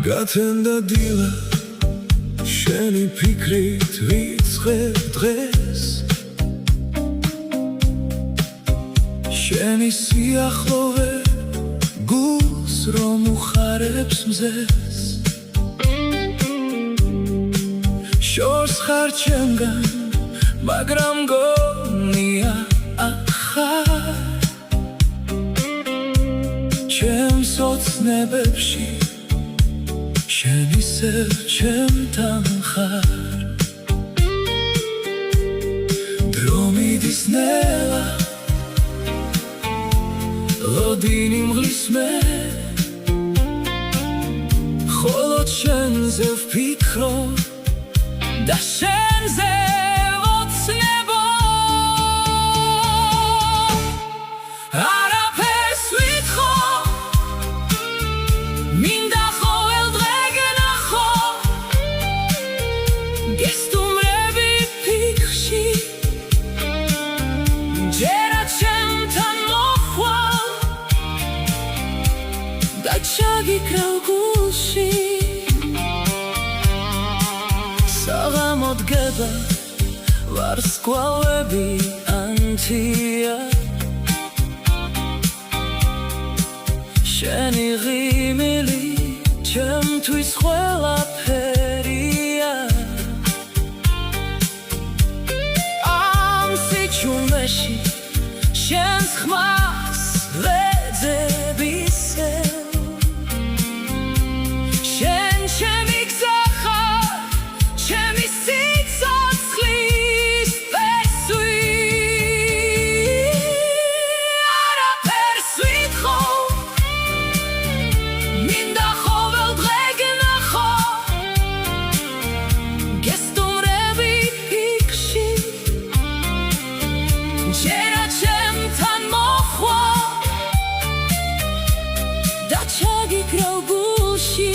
გათენდა დილა შენი ფიქრით ვიწყებ დღეს შენი სიახლოვე გულს რომ უხარებს მზეს შორს ხარ ჩემგან მაგრამ გონია ახარ ჩემს ოცნებებში შენ ისევ ჩემთან ხარ დრო მიდის ნელა ლოდინი მღლისმე ხოლოდ შენზე ვფიქრობ და შენზე ვოცნებო არაფერს ვითხოვ მინდა ყოველ დღე გენახო გესტუმრები ფიქრში ჯერაც ჩემთან მოხვალ და ჩაგიქრავ გულში საღამოდ გება ვარსკვლავები ანთია შენი ღიმილი ჩემთვის ყველაფერია ამ სიჩუმეში შენს ხმას ვეძებისევ შენ ჩემი გზა ხარ ჩემი სიცოცხლის ფესვი არაფერს ვითხოვ მინდა ყოველ დღე გენახო გესტუმრები ფიქრში ჯერაც ჩემთან მოხვალ და ჩაგიქრავ გულში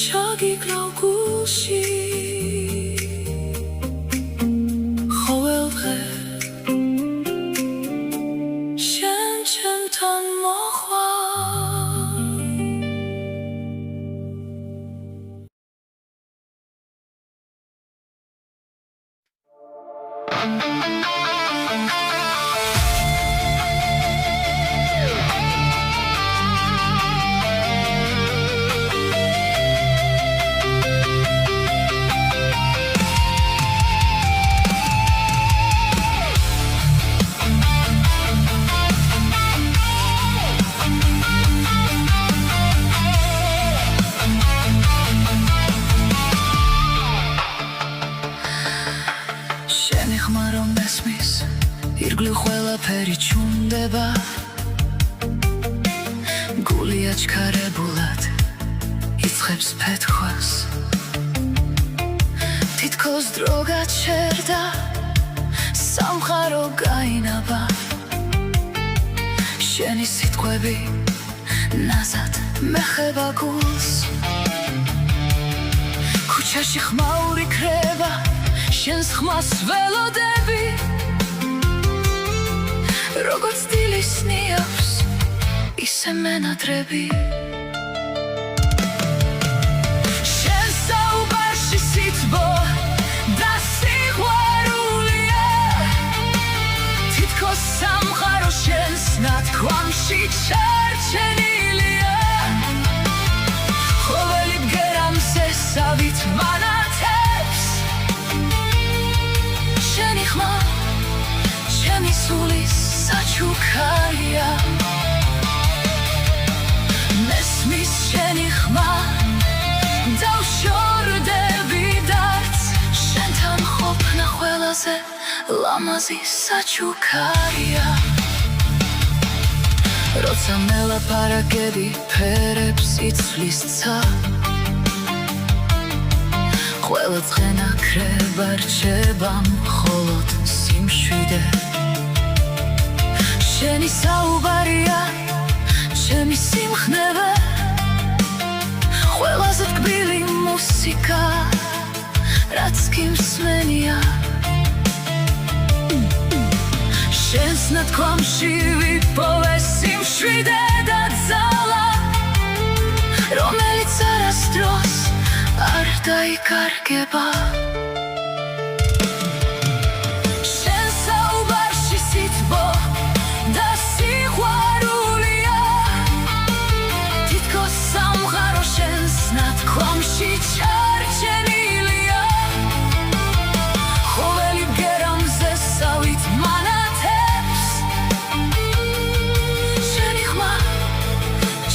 ჩაგიქრავ გულში ყოველ დღე შენ ჩემთან მოხვალ ირგვლივ ყველაფერი ჩუნდება გული აჩქარებულად იწყებს ფეთქვას თითქოს დრო გაჩერდა სამყარო გაინაბა შენი სიტყვები ნაზად მეხება გულს ქუჩაში ხმაური ქრება შენს ხმას ველოდები როგორც დილის ნიავს ისე მენატრები შენ საუბარში სიტბო და სიყვარულია თითქოს სამყაროს ჩარჩენილია ყოველი ბგერამზე სავით მანათებს შენი ხმა ჩემი სულის საჩუქარია მესმის შენი ხმა დავშორდები დარც შენთან ყოფნა ყველაზე ლამაზი საჩუქარია როცა მელაპარაკები ფერებს იცვლის ცა ყველა ცხენა ქრება რჩება მხოლოდ სიმშვიდე შენი საუბარია ჩემი სიმხნევე ყველაზე ტკბილი მუსიკა რაც კი მსმენია შენს ნათქვამში ვიპოვე სიმშვიდე და ძალა რომელიც არასდროს არ დაიკარგება შენ საუბარში სითბო და სიყვარულია თითქოს სამღარო შენს ნათქვამში ჩარჩენილია ყოველი ბგერამზე სავით მანათებს შენი ხმა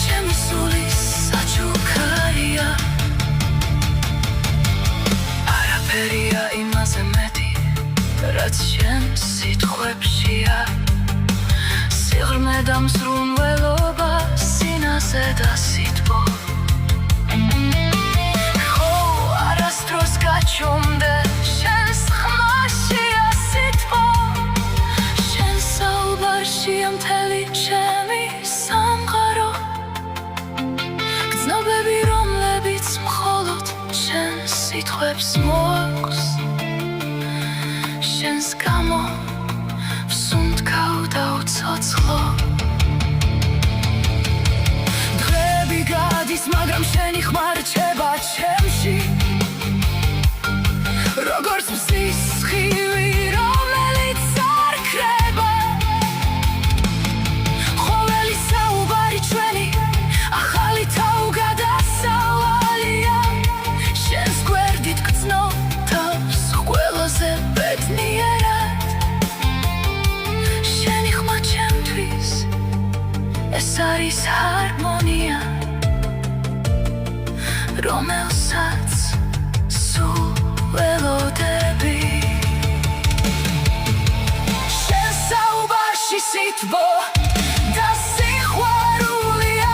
ჩემი სულის საჩუქარია არაფერია იმაზე მეტი რაც შენ სიტყვებშია სიღრმე და მსრულველობა სინაზე და სითბო ხო არასდროს გაჩვენდე შენს ხმაშია სითბო შენ საუბარშია მთელი ჩემი სამყარო გრძნობები რომლებიც მხოლოდ შენს სიტყვებს მოაქვს შენს გამო ვსუნთქავ და უცოცხლო დღეები გადის მაგრამ შენი ხმა რჩება ჩემში როგორც მზის სხივი რომელიც არ ქრება ყოველი საუბარი ჩვენი ახალი თავგადასავალია შენს გვერდით გრძნობს ყველაზე ბედნიერად შენი ხმა ჩემთვის ეს არის ჰარმონია რომელსაც სულ ველოდები შენ საუბარში სითბო და სიყვარულია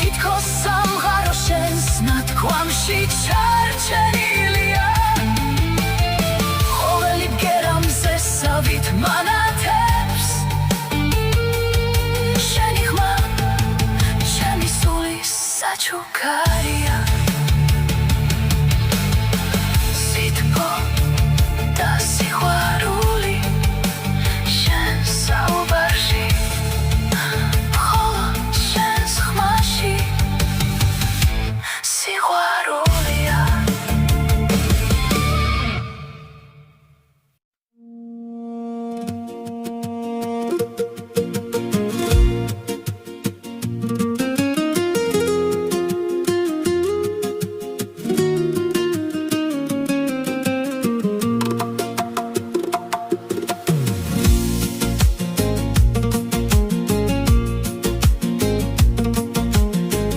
თითქოს სამღარო შენს ნათქვამში ჩარჩენილია ყოველი ბგერამზე სავით მანათებს შენი ხმა ჩემი სულის საჩუქარია სითბო და სიყვარული შენ საუბარში მხოლოდ შენს ხმაში სიყვარულია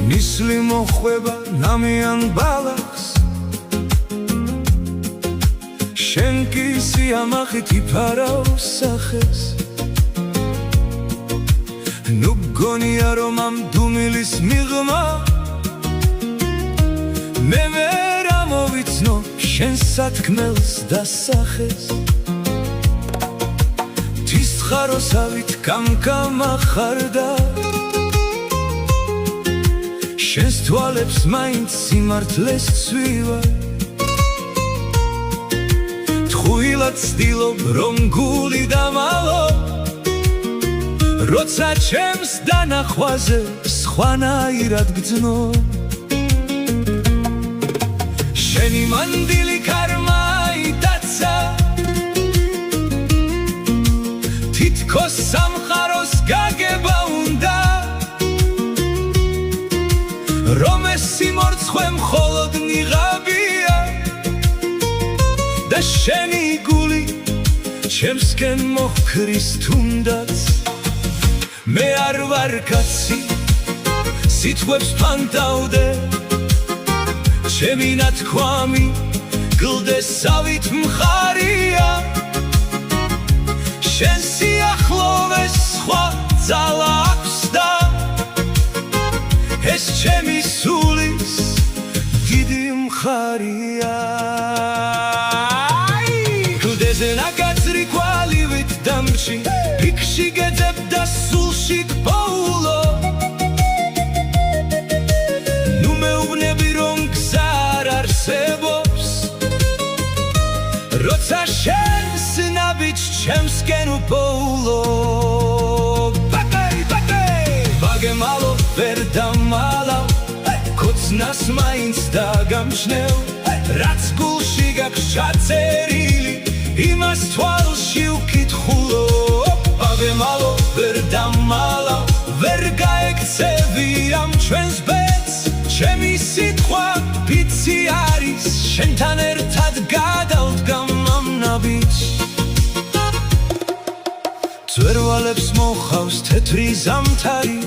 ნისლი მოხვება ნამიან ბალახს შენ კი სიამახით იფარავ სახეს ნუ გონია რომ ამ დუმილის მიღმა მე ვერ ამოვიცნო შენ სათქმელს და სახეს თის ხაროსავით კამკამა ხარდა შენს თვალებს მაინც სიმართლეს ცვივა თხუილად ცდილობ რომ გული დამალო როცა ჩემს დანახვაზე სხვანაირად გძნო შენი მანდილი ქარმა იტაცა თითქოს სამყაროს გაგება ჩემსკენ მოხკრის თუნდაც მე არ ვარ კაცი სიტყვებს ფანტავდე ჩემი ნათქვამი გლდესავით მხარია შენ სიახლოვეს სხვა ძალა აქვს და ეს ჩემი სულის დიდი მხარია გლდეზე ნაკაცრი კვალივით დამრჩი ფიქში გეძებ და სულში გპოულო ნუ მეუბნები რომ გზა არ არსებობს როცა შენს ნაბიჯს ჩემსკენ უპოულო ვაგემალო ვერ დამალავ კოცნას მაინც დაგამჩნევ რაც გულში გაქვს ჩაწერილი იმას თვალში ვკითხულო ვაგემალო ვერ დამალავ ვერ გაექცევი ამ ჩვენს ბედს ჩემი სიტყვა ვიცი არის შენთან ერთად გადავდგამ ამ ნაბიჯს ძვერვალებს მოხავს თეთრი ზამთარი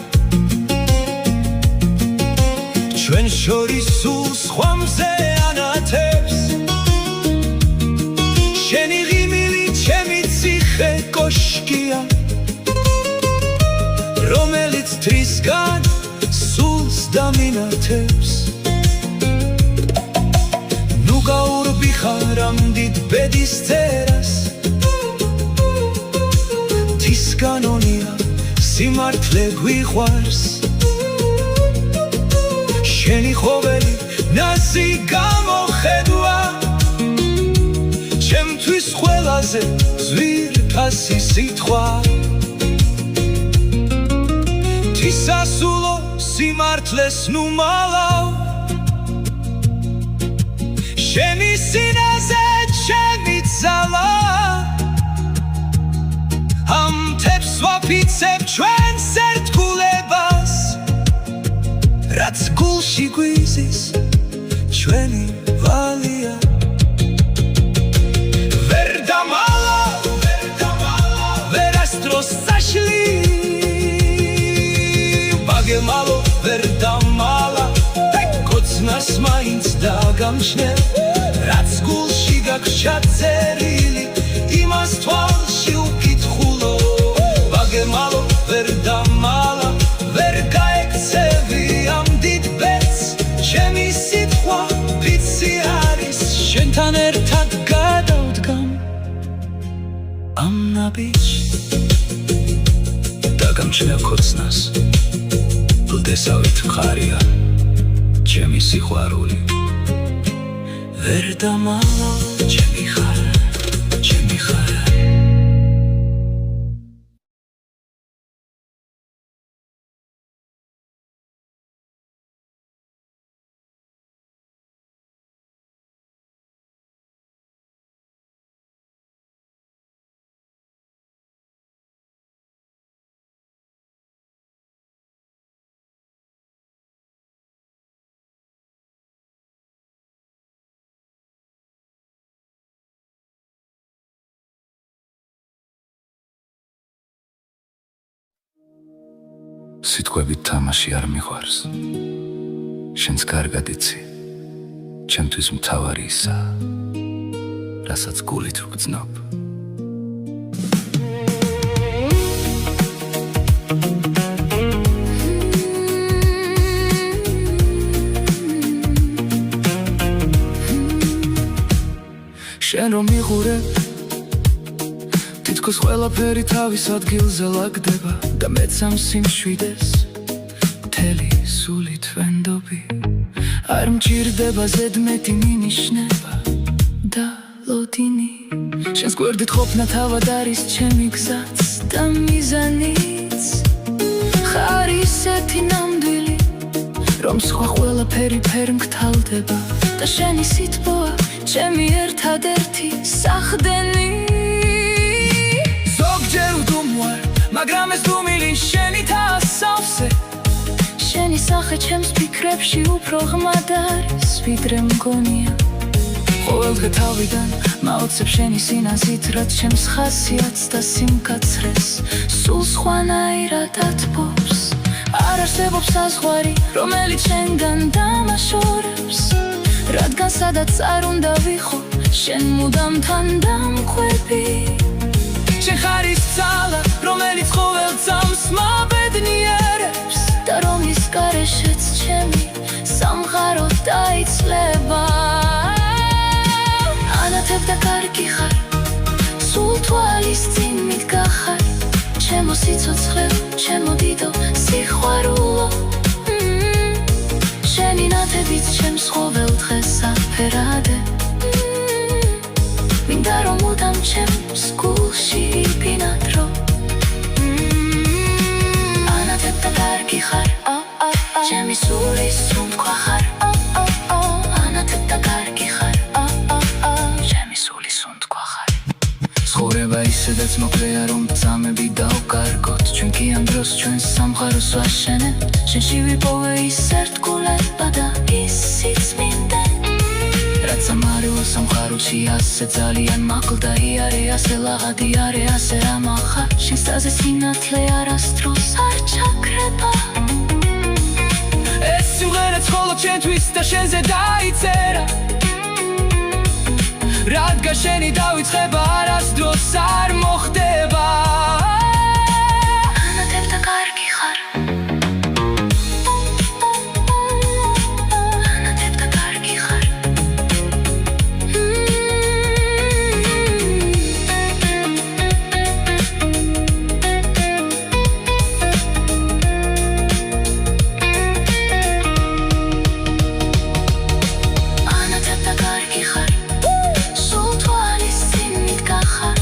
ჩვენ შორის სულ სხვა მზე ანათებს შენი ღიმილი ჩემი ციხე კოშკია რომელიც თრისგან სულს დამინათებს ნუ გაურბიხარ ამ დიდ ბედის წერას თის განონია სიმართლე გვიყვარს შენი ხოველი ნაზი გამოხედვა ჩემთვის ყველაზე ძვირფასი სიტყვა თისასულო სიმართლეს ნუ მალავ შენი სინაზე ჩემი ძალა ამ თებს ვაფიცებ ჩვენს ერთგულებას რაც გულში გვიზის ჩვენი ვალია ვერ დამალავ ვერასდროს საშლი ვაგემალო ვერ დამალავ კოცნას მაინც დაგამჩნევ რაც გულში გაქვს ჩაწერილი იმას თვალში ვკითხულო ვაგემალო ვერ დამალავ ვერ გაექცევი ამ დიდ ბედს ჩემი სიტყვა ვიცი არის შენთან ერთად გადავდგამ ამ ნაბიჯს დაგამჩნევ კოცნას გლდესავით მხარია ჩემი სიყვარული ვერ დამალავ ჩემი ხარ სიტყვებით თამაში არ მიყვარს შენს კარგად იცი ჩემთვის მთავარი ისაა რასაც გულით ვგრძნობ შენ რომ მიყურებ თითქოს ყველაფერი თავის ადგილზე ლაგდება და მეც ამ სიმშვიდეს მთელი სულით ვენდობი არ მჭირდება ზედმეტი მინიშნება და ლოდინი შენს გვერდით ყოფნა თავად არის ჩემი გზაც და მიზანიც ხარ ისეთი ნამდვილი რომ სხვა ყველაფერი ფერმგთალდება და შენი სიტყვა ჩემი ერთადერთი სახდენი ზოგჯერ ვდუმვარ მაგრამ ეს დუმილი შენით ასავსე შენი სახე ჩემს ფიქრებში უფრო ღმად არის ვიდრე მგონია ყოველ დღე თავიდან მაოცებ შენი სინაზით, რაც ჩემს ხასიათს და სიმკაცრეს სულ სხვანაირად ათბობს. არ არსებობს საზღვარი, რომელიც შენგან დამაშორებს, რადგან სადაც არ უნდა ვიხო, შენ მუდამ თან დამკვები. შენ ხარ ის ძალა, რომელიც ყოველ ძამს მაბედნიერებს და რომლის გარეშეც ჩემი სამყარო დაიცლება. ანათებ და კარგი ხარ, სულ თვალის წინ მიდგახარ, ჩემო სიცოცხლე, ჩემო დიდო სიყვარულო. შენი ნათებით ჩემს ყოველ დღეს აფერადე, მინდა რომ მუდამ ჩემს გულში იბინადრო. ანათებ და კარგი ხარ, ჩემი სულის სუნთქვა ხარ. ანათებ და კარგი ხარ, ჩემი სულის სუნთქვა ხარ. ცხოვრება ისედაც მოკლეა, რომ ბრძანები დავკარგოთ, ჩვენ კი ამ დროს ჩვენს სამყაროს ვაშენებთ. შენში ვიპოვე ის ერთგულება და ის სიწმინდე, რაც ამარეულ სამყაროში ასე ძალიან მაკლდა. იარე ასე ლაღადი, იარე ასე რამახა, შენს თაზე სინათლე არასდროს არ ჩაქრება. ეს სიმღერაც მხოლოდ შენთვის და შენზე დაიწერა, რადგან შენი დავიწყება არასდროს არ მოხდება. ანათებ და კარგი ხარ, ანათებ და კარგი ხარ. ანათებ და კარგი ხარ, სულ თვალის წინ მიდგახარ,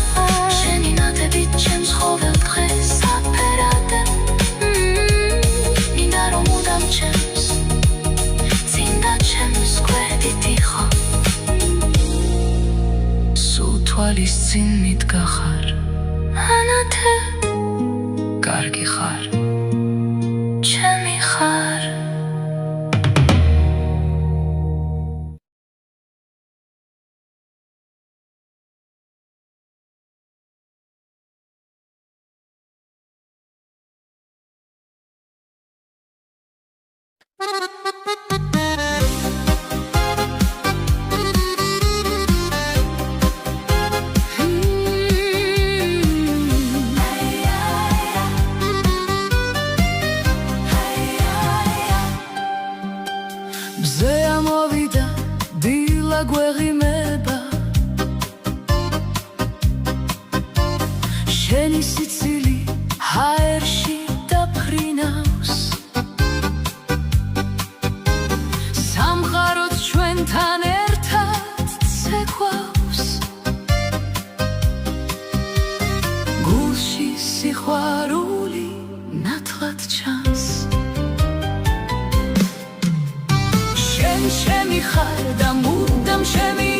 შენი ნათებით ჩემს ყოველ დღეს აფერადე. მინდა რომ მუდამ ჩემს წინ და ჩემს გვერდით იხო. სულ თვალის წინ მიდგახარ, ანათებ კარგი ხარ. ჩემი ხარ. ბზე ამოვიდა, დილა გვეღიმება, შენი სიცილი ჰაერში დაფრინავს. სამყაროც ჩვენთან ერთად ცეკვავს, გულში სიყვარული ნათლად ჩანს. შენ ჩემი ხარ და მუდამ ჩემი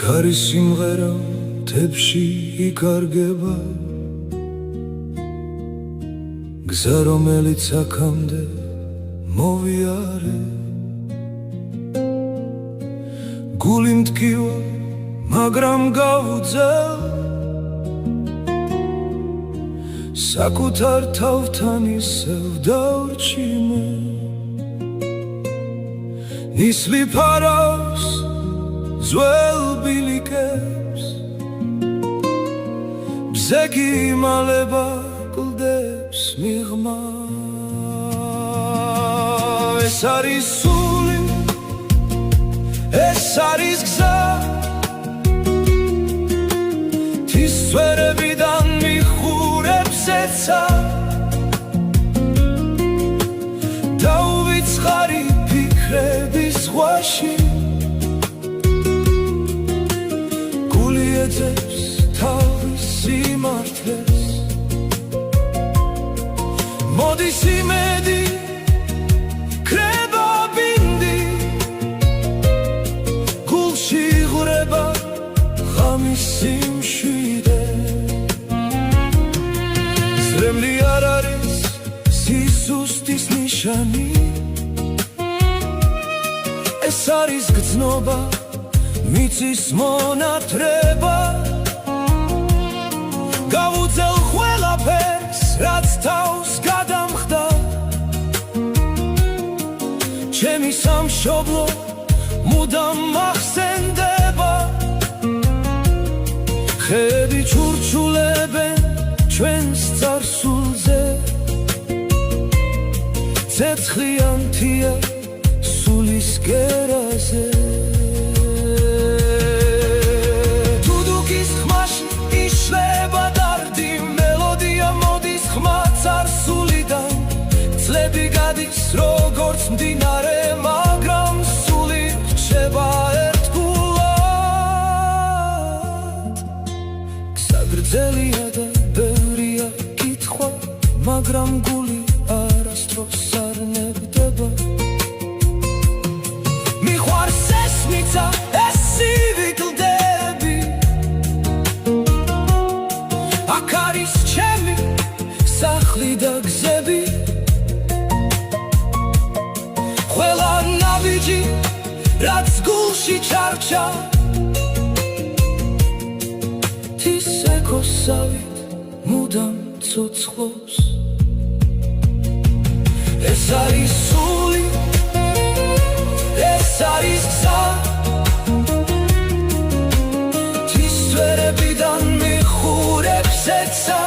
ქარი სიმღერა მთებში იკარგება გზა რომელიც აქამდე მოვიარე გული მტკივა მაგრამ გავუძელ საკუთარ თავთან ისევ დავრჩიმე ნისლი ფარავს ძველ ბილიკებს ბზეგი იმალება კლდებს მიღმა ეს არის სული ეს არის გზა თის სვერებიდან მიხურებს ეცა დაუვიწყარი ფიქრების ზღვაში ეძებს თავის სიმართლეს მოდის იმედი კრება ბინდი გულში იღვრება ღამის სიმშვიდე ზრემლი არ არის სიზუსტის ნიშანი ეს არის გრძნობა მიწის მონათრება გავუძელ ყველაფერს რაც თავს გადამხდა ჩემი სამშობლო მუდამ მახსენდება ხეები ჩურჩულებენ ჩვენს წარსულზე ცეცხლიანთია სულის გერაზე წლები გადის როგორც მდინარე მაგრამ სული რჩება ერთგულად გზა გრძელია და ბევრია კითხვა მაგრამ გული არასდროს არ ნებდება მიყვარს ეს მიწა ეს სივი კლდები აქ არის ჩემი სახლი და გზები ყველა ნაბიჯი რაც გულში ჩარჩა თის ეკოსავით მუდამ ცოცხლობს ეს არის სული ეს არის გზა თის სვერებიდან მიხურებს ეცა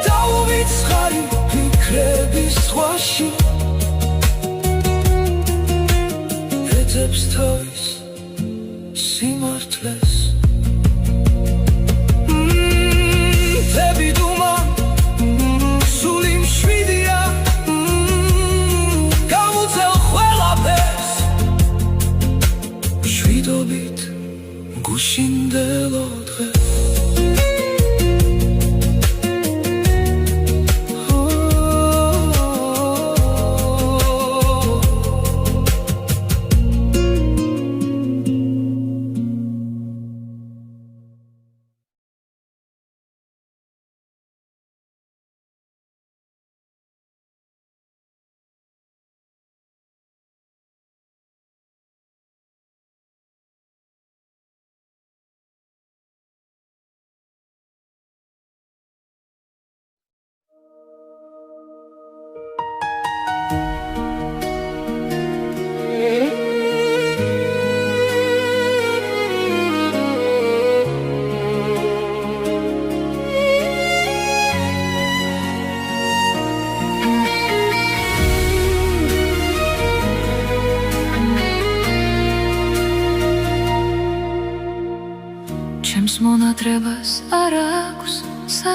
დაუვიწყარი ფიქრების ზღვაში ეძებს თავის სიმართლეს მთები დუმა სული მშვიდია გავუძელ ყველაფერს მშვიდობით გუშინდელო დღეს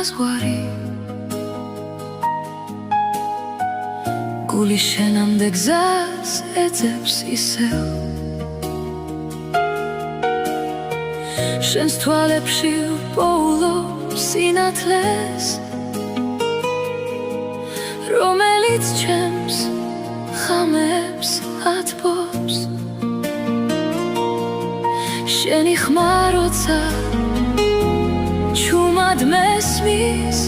საზღვარი გული შენამდე გზას ეძებს ისევ შენს თვალებში პოულობს სინათლეს რომელიც ჩემს ხამებს ათბობს შენი ხმა როცა ჩუმად მესმის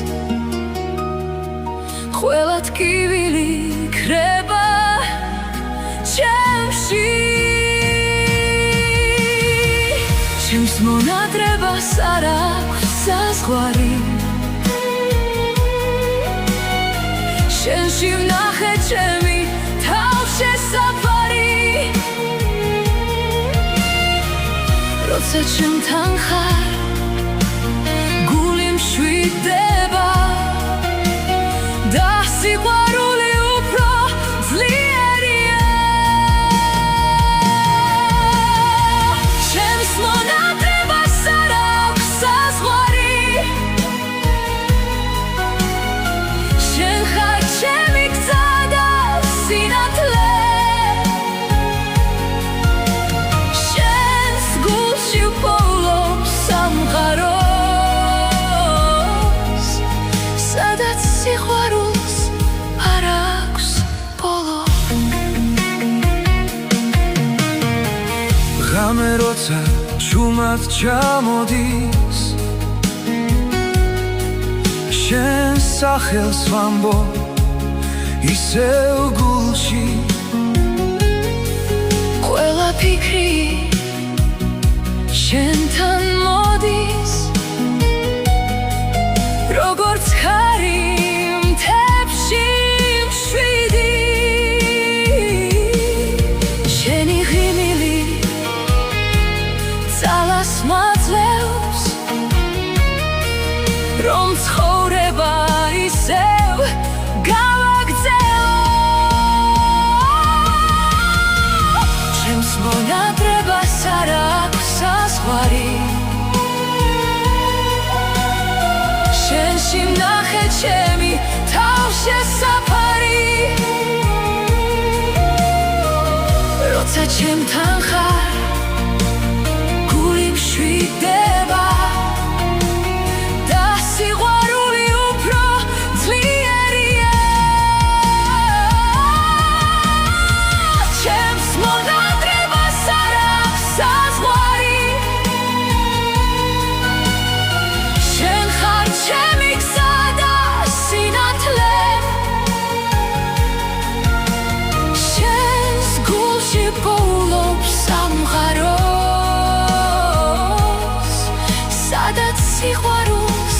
ყველა ტკივილი ქრება ჩემში ჩემს მონადრებას არ აქვს საზღვარი შენში ვნახე ჩემი თავშესაფარი როცა ჩემთან ხარ გული მშვიდდება და სიყვარული უფრო ძლიერია ჩემს მონადრებას არ აქვს საზღვარი შენ ხარ ჩემი გზა და სინათლე შენს გულში პოულობს სამყაროს სადაც სიყვარულს არ აქვს ბოლო ღამე როცა ჩუმად ჩამოდის შენ სახელს ვამბობ ისევ გულში ყველა ფიქრი შენთან მოდის როგორც ხარი მთებში მშვიდი შენი ღიმილი ძალას მაძლევს რომ ცხოვრება ისევ გავაგრძელო ჩემს მონადრებას არ აქვს საზღვარი შენში ვნახე ჩემი თავშესაფარი როცა ჩემთან ხარ გული მშვიდდება და სიყვარული უფრო ძლიერია ჩემს მონადრებას არ აქვს საზღვარი შენ ხარ ჩემი გზა და სინათლე შენს გულში პოულობს სამყაროს სადაც სიყვარულს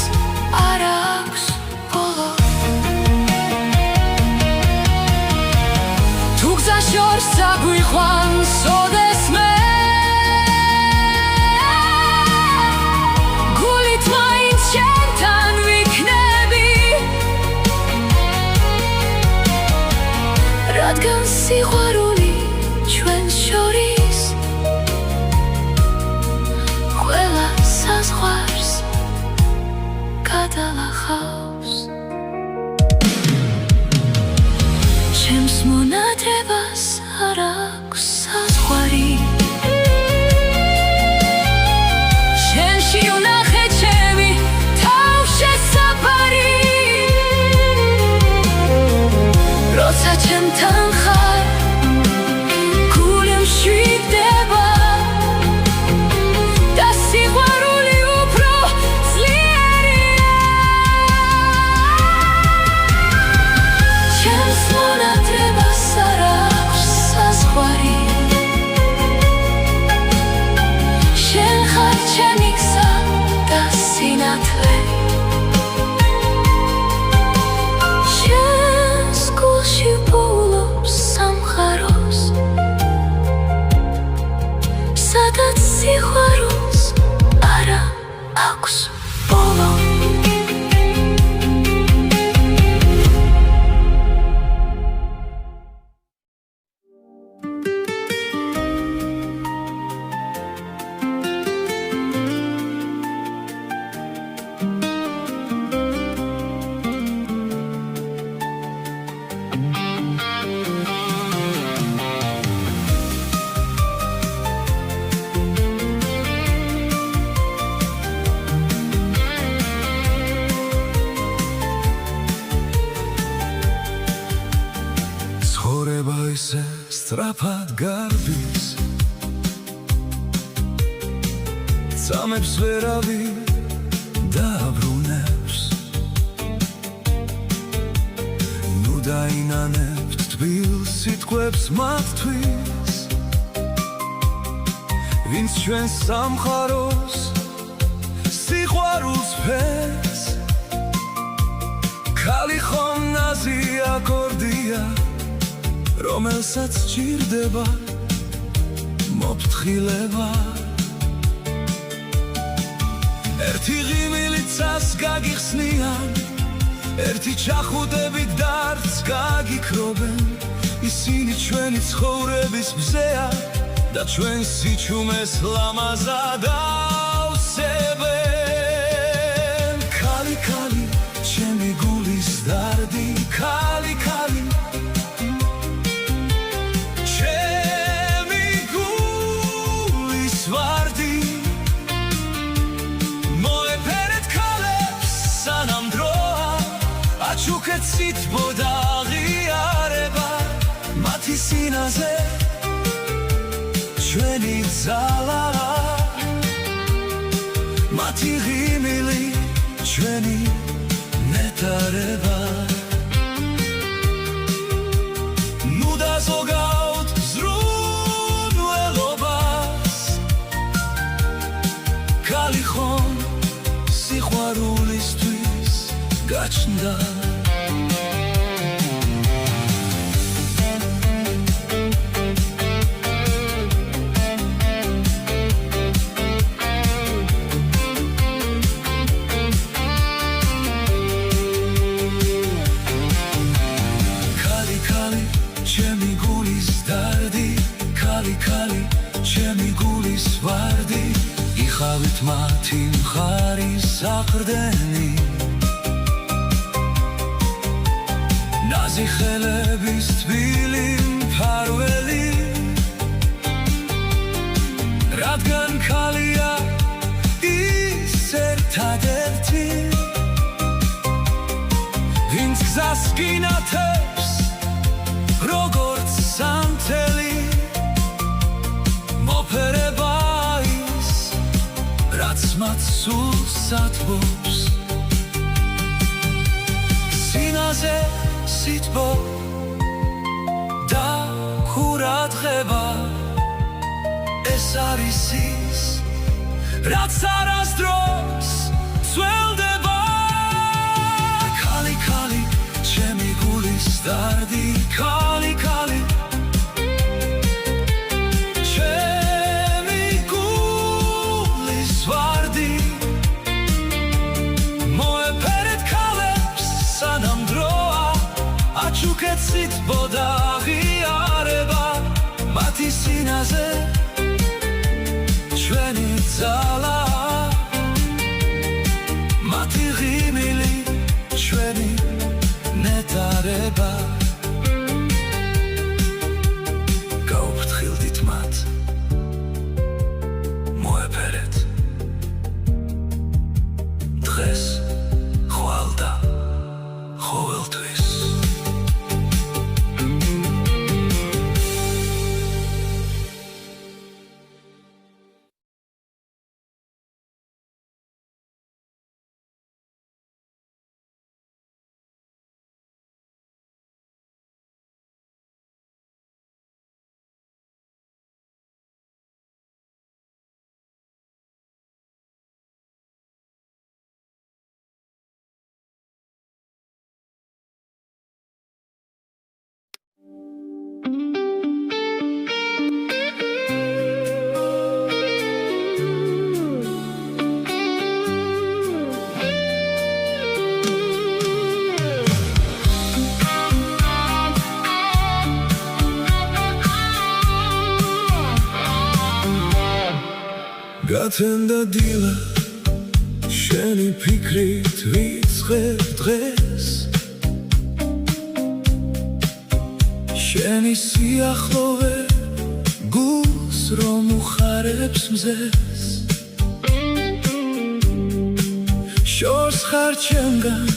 არ აქვს ბოლო თუ გზა შორს აგვიყვან სოდესმე გულით მაინც შენთან ვიქნები რადგან სიყვარული ჩვენს შორის ყველა საზღვარს გადალახავს ჩემს მონადრებას არ აქვს საზღვარი შენში ვნახე ჩემი თავშესაფარი როცა ჩემთან ხარ გული მშვიდდება და სიყვარული უფრო ძლიერია ჩემს მონადრებას არ აქვს საზღვარი სწრაფად გარბის წამებს ვერავინ დააბრუნებს ნუ დაინანებთ თბილ სიტყვებს მათთვის ვინც ჩვენს სამყაროს სიყვარულს ფენს ქალი ხომ ნაზი აკორდია რომელსაც სჭირდება მოფრთხილება ერთი ღიმილიცას გაგიხსნიან ერთი ჩახუტებით დარდს გაგიქრობენ ისინი ჩვენი ცხოვრების მზეა და ჩვენ სიჩუმეს ლამაზად ავსებენ ქალი ქალი ჩემი გულის დარდი ქალი ქალი ჩემი გულის ვარდი მოეფერეთ ქალებს სანამ დროა აჩუქეთ სითბოდა აღიარება მათი სინაზე ჩვენი ძალა მათი ღიმილი ჩვენი ნეტარება ნუ დაზოგავთ ზრუნველობას ქალი ხომ სიყვარულისთვის გაჩნდა ჩემი გულის დარდი ქალი ქალი ჩემი გულის ვარდი იხავით მათი მხარის საყრდენი ნაზი ხელების თბილი მფარველი რადგან ქალია ის ერთადერთი ვინც გზას გინათებს როგორც სანთელი მოფერება ის რაც მათ სულს ათბობს სინაზე სითბო და ყურადღება ეს არის ის რაც არასდროს ძველდება ქალი ქალი ჩემი გულის დარდი ქალი ქალი ჩემი გულის ვარდი მოეფერეთ ქალებს სანამ დროა აჩუქეთ სითბოდა აღიარება მათი სინაზე ჩვენი ძალა მათი ღიმილი ჩვენი ნეტარება გაუფრთხილდით მათ მოეფერეთ დღეს ხვალ და ყოველთვის გათენდა დილა შენი ფიქრით ვიწყებ დღეს შენი სიახლოვე გულს რომ უხარებს მზეს შორს ხარ ჩემგან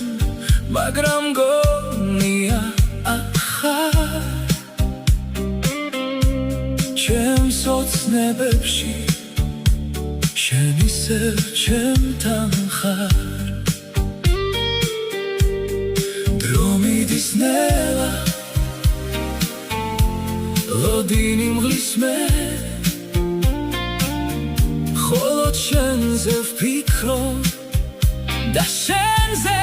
მაგრამ გონია ახარ ოცნებებში შენ ისევ ჩემთან ხარ დრო მიდის ნელა ლოდინი მღლის მე ხოლო შენზე ვფიქრობ და შენზე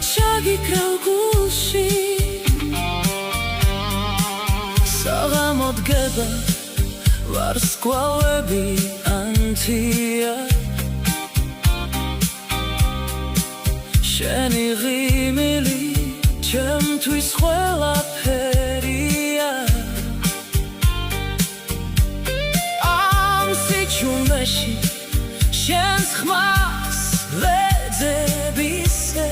ჩაგიკრავ გულში საღამოდ გება ვარსკვლავები ანთია შენი ღიმილი ჩემთვის ყველაფერია ამ სიჩუმეში შენს ხმას ვეძებისე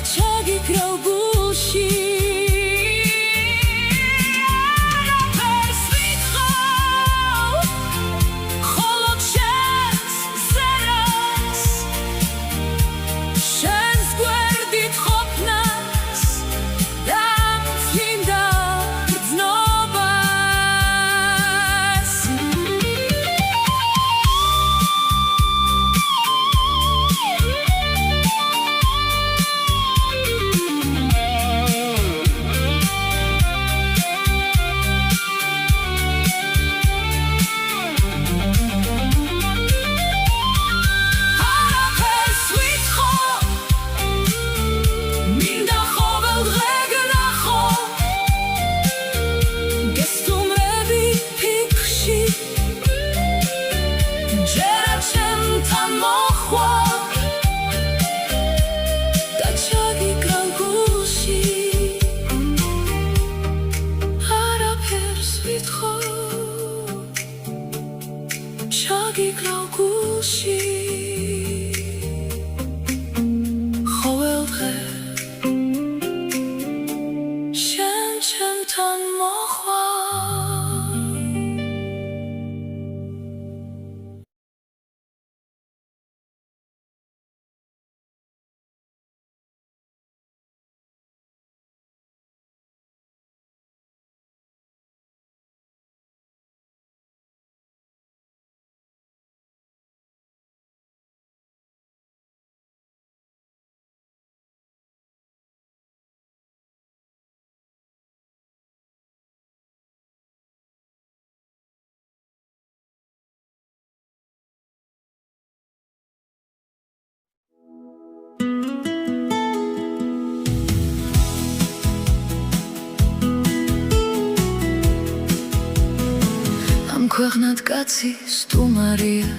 ჩაგიკრავ გულში არაფერს ვითხოვ ხოლო შენს ზერას შენს გვერდით ყოფნას და მძინდა გრძნობას ჩაგიკრავ გულში ყოველ დღე შენ ჩემთან მოხვარ ქვეყნად კაცი სტუმარია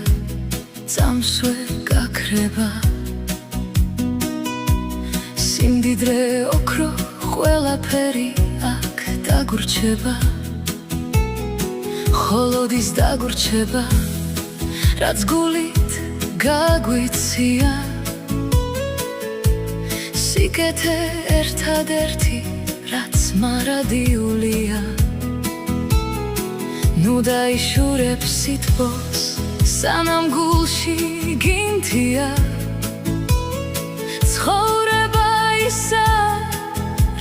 წამსვე გაქრება სიმდიდრე ოქრო ყველაფერი აქ დაგვრჩება ხოლოდის დაგვრჩება რაც გულით გაგვიცია სიკეთე ერთადერთი რაც მარადიულია ნუ დაიშურებ სითბოს სანამ გულში გინთია ცხოვრება ისა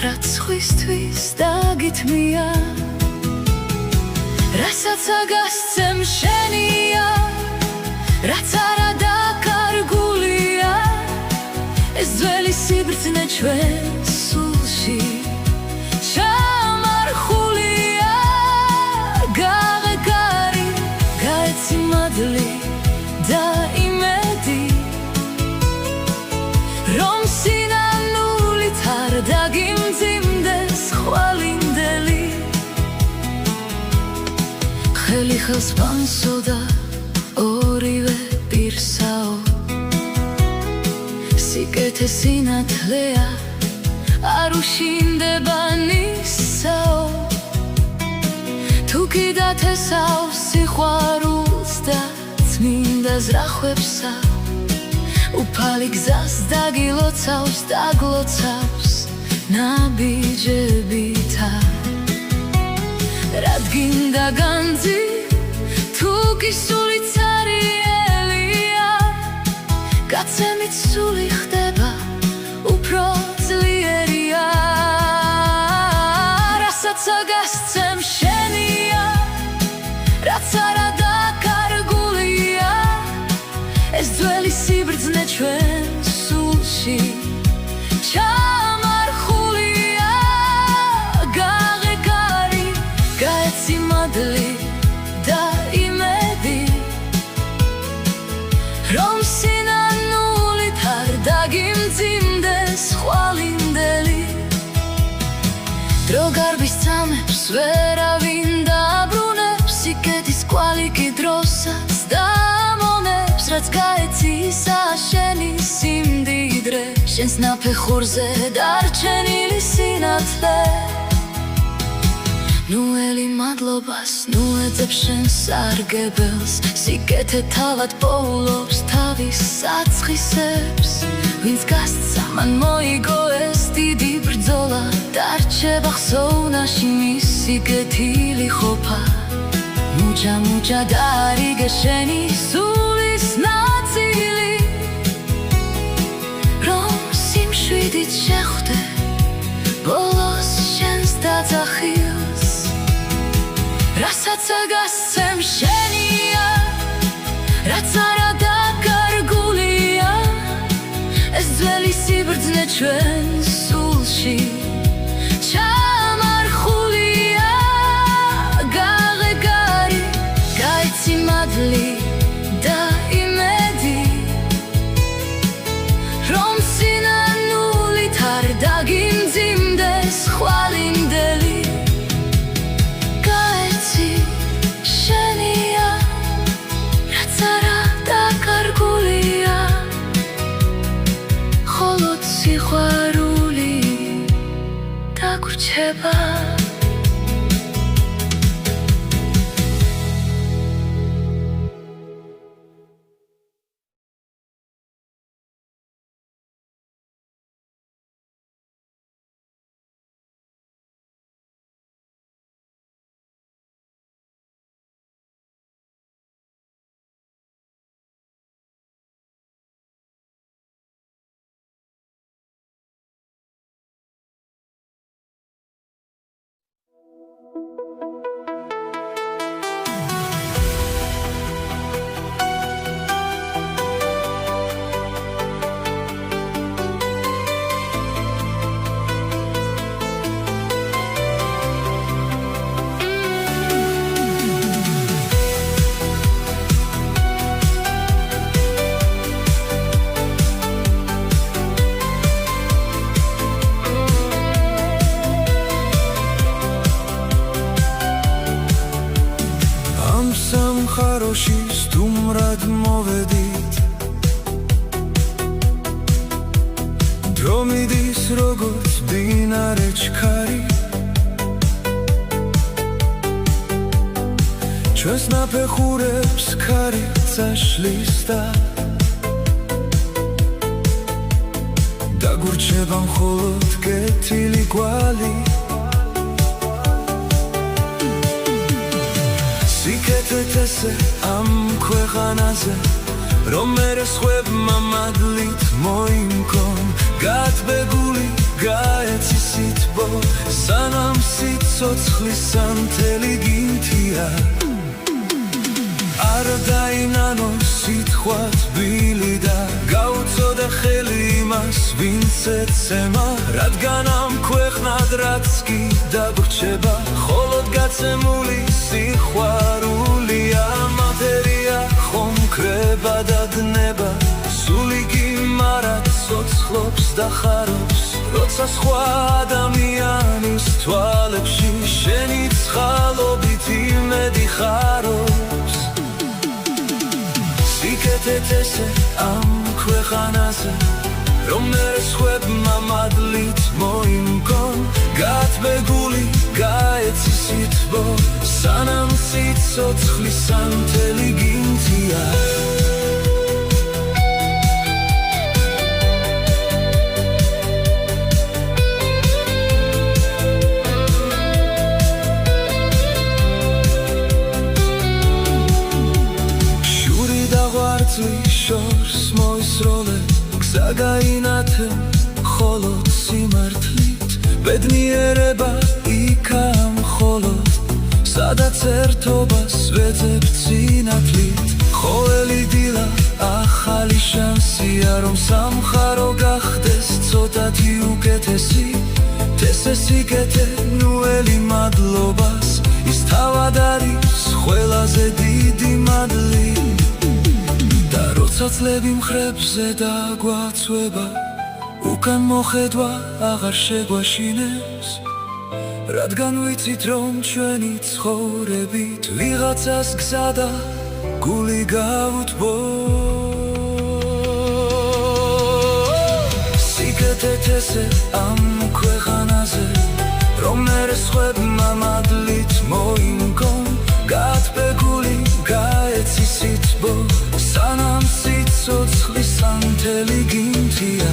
რაც სხვისთვის დაგითმია რასაც აგასცემ შენია რაც არა დაკარგულია ეს ძველი სიბრძნე ჩვენ სულში ჩამარხულია გაღეკარი გაეცი მადლი და იმედი რომ სინანულით ხელს ვანსო და ორივე პირსაო სიკეთე სინათლეა არ უშინდება ნისაო თუ კიდათ ესაო სიყვარულს და წმინდას რახვებსა უფალი გზას დაგილოცავს დაგლოცავს ნაბიჯებითა რადგინდა განძი თუ კი სული ცარიელია გაცემით სული ხდება უფრო ძლიერია რასაც აგასცემ შენია რაც არა დაკარგულია ეს ძველი სიბრძნე ჩვენ სულში ჩამარხულია გაღეკარი გაეცი მადლი და იმედი რომ სინანულით არ დაგიმძიმდეს ხვალინდელი დრო გარბის წამებს ვერავინ დაბრუნებს სიკეთის კვალი კი დროსაც დამონებს რაც გაეცი ისა შენი სიმდიდრე შენს ნაფეხურზე დარჩენილი სინათლე ნუ ელი მადლობას ნუ ეძებ შენს სარგებელს სიკეთე თავად პოულობს თავის საცხისებს ვინც გასცა მან მოიგო ეს დიდი ბრძოლა დარჩება ხსოვნაში მისი კეთილი ყოფა მუჯა მუჯა დაარიგე შენი სულის ნაწილი რომ სიმშვიდით შეხვდე ბოლოს შენს დაძახილს რასაც აგასცემ შენია რაც არა დაკარგულია ეს ძველი სიბრძნე ჩვენ სულში ჩამარხულია გაღეკარი გაეცი მადლი და იმედი რომ სინანულით არ დაგიმძიმდეს ხვალინდელი გაეცი შენია რაც არა დაკარგულია მხოლოდ სიყვარული დაგვრჩება სამხაროში სტუმრად მოვედით დრო მიდის როგორც მდინარე ჩქარი ჩვენს ნაფეხურებს ქარი წაშლის და დაგვრჩება მხოლოდ კეთილი კვალი სიკეთეთ ესე ამ ქვეყანაზე რომ მერე სხვებმა მადლით მოიმკონ გათბეგული გაეცი სითბო სანამ სიცოცხლის სანთელი გინთია არ დაინანო სიტყვა თბილი და გაუწოდე ხელი იმას ვინც ეცემა რადგან ამ ქვეყნად რაც კი დაგვრჩება მხოლოდ გაცემული სიყვარულია მატერია ხომ კრება და დნება სული კი მარად ცოცხლობს და ხარობს როცა სხვა ადამიანის თვალებში შენი ცხალობით იმედი ხარობს სიკეთეთ ესე ამ ქვეყანაზე რომ სხვებმა მადლით მოიმგონ გათბეგული გაეცი სითბო სანამ სიცოცხლის ანთელი გინთია შორს მოისროლე გზა გაინათე მხოლოდ სიმართლით ბედნიერება იქა მხოლოდ სადაც ერთობას ვეძებ წინათლით ყოველი დილა ახალი შანსია რომ სამხარო გახდეს ცოტათი უკეთესი ესე სიკეთე ნუელი მადლობას ის თავად არის ყველაზე დიდი მადლი ცაცლები მხრებზე დაგვაცვება უკან მოხედვა აღარ შეგვაშინებს რადგან ვიცით რომ ჩვენი ცხოვრებით ვიღაცას გზა და გული გავუთბო სიკეთეთ ესე ამ ქვეყანაზე რომ სხვებმა მადლით მოიმგონ გათბეგული გაეცი სითბო სანამ სიცოცხლის ანთელი გინთია